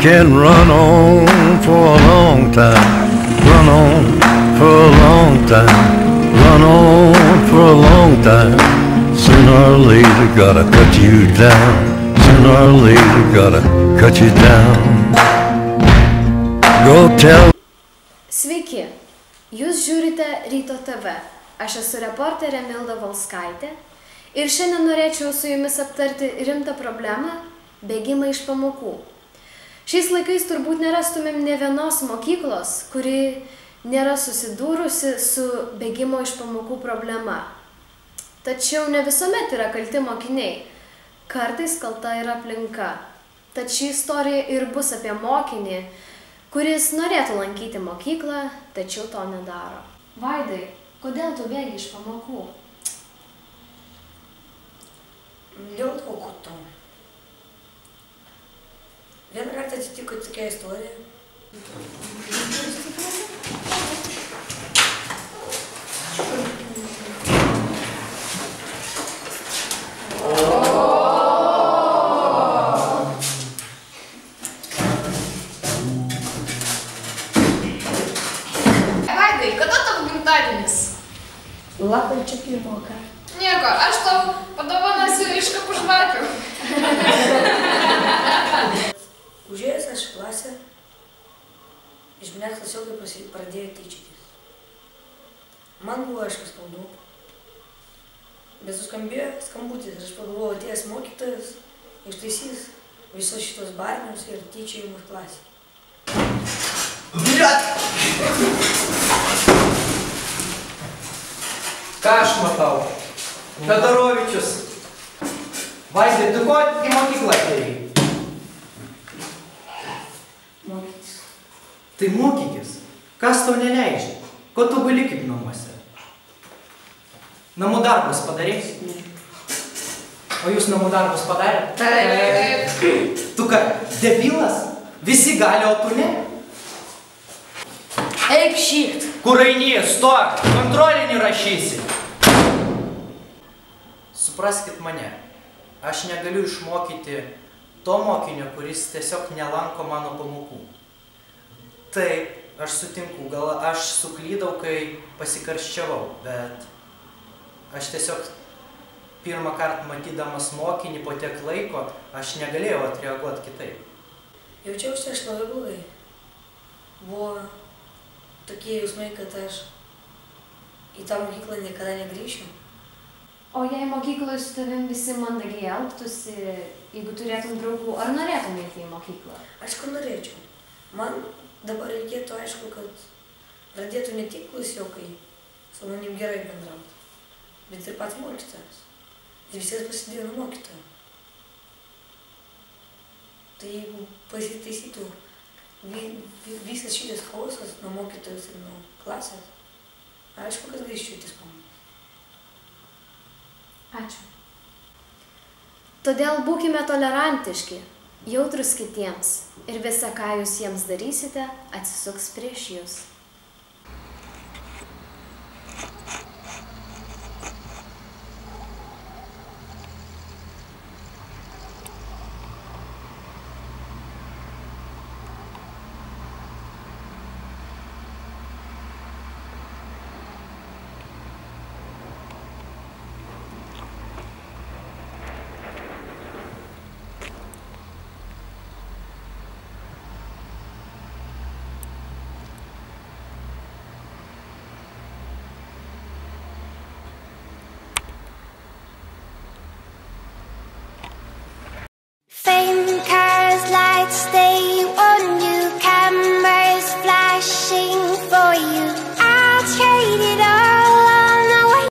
can run on for a long time, run on for a long time, run on for a long time. Sooner or later gotta cut you down, sooner or later gotta cut you down. Go tell. Sveiki, jūs žiūrite Ryto TV. Aš esu reporterė Milda Valskaitė ir šiandien norėčiau su jumis aptarti rimtą problemą – bėgimą iš pamokų. Šiais laikais turbūt nerastumėm nė vienos mokyklos, kuri nėra susidūrusi su bėgimo iš pamokų problema. Tačiau ne visuomet yra kalti mokiniai, kartais kalta yra aplinka. Tad ši istorija ir bus apie mokinį, kuris norėtų lankyti mokyklą, tačiau to nedaro. Vaidai, kodėl tu bėgi iš pamokų? Dėl to. Vieną kartą atsitiko tokia istorija. Vaidai, kada tavo gimtadienis? Lapkričio 1. Nieko, aš tau padovanosiu iškapų žvakių. Užėjęs aš į klasę, iš manęs klasiokai pradėjo tyčiotis. Man buvo aišku skaudu. Bet suskambėjo skambutis ir aš pagalvojau, atėjęs mokytojas ištaisys visus šitos barnius ir tyčiojimus klasėje. Ką aš matau? Fedorovičius. Vaidai, tu ko į mokyklą atėjai? Mokytis. Tai mokykis. Kas tau neleidžia? Ko tu guli kaip namuose? Namų darbus padarys? Ne. O jūs namų darbus padarė? Taip. Tu ką, debilas? Visi gali, o tu ne? Eik šit! Kur eini, stok, kontrolinį rašysi. Supraskit mane, aš negaliu išmokyti to mokinio, kuris tiesiog nelanko mano pamokų. Taip, aš sutinku, gal aš suklydau, kai pasikarščiavau, bet aš tiesiog pirmą kartą matydamas mokinį po tiek laiko, aš negalėjau atreaguoti kitaip. Jaučiausi aš labai blogai. Buvo tokie jausmai, kad aš į tą mokyklą niekada negrįšiu. O jei mokykloje su tavim visi mandagiai elgtųsi, jeigu turėtum draugų, ar norėtum eiti į mokyklą? Aišku, norėčiau. Man dabar reikėtų, aišku, kad pradėtų ne tik klasiokai su manim gerai bendrauti, bet ir pats mokytojas. Ir viskas prasidėjo nuo mokytojo. Tai jeigu pasitaisytų visas šitas chaosas nuo mokytojos ir nuo klasės, aišku, kad grįžčiau į tas pamokas. Ačiū. Todėl būkime tolerantiški, jautrus kitiems ir visa, ką jūs jiems darysite, atsisuks prieš jūs.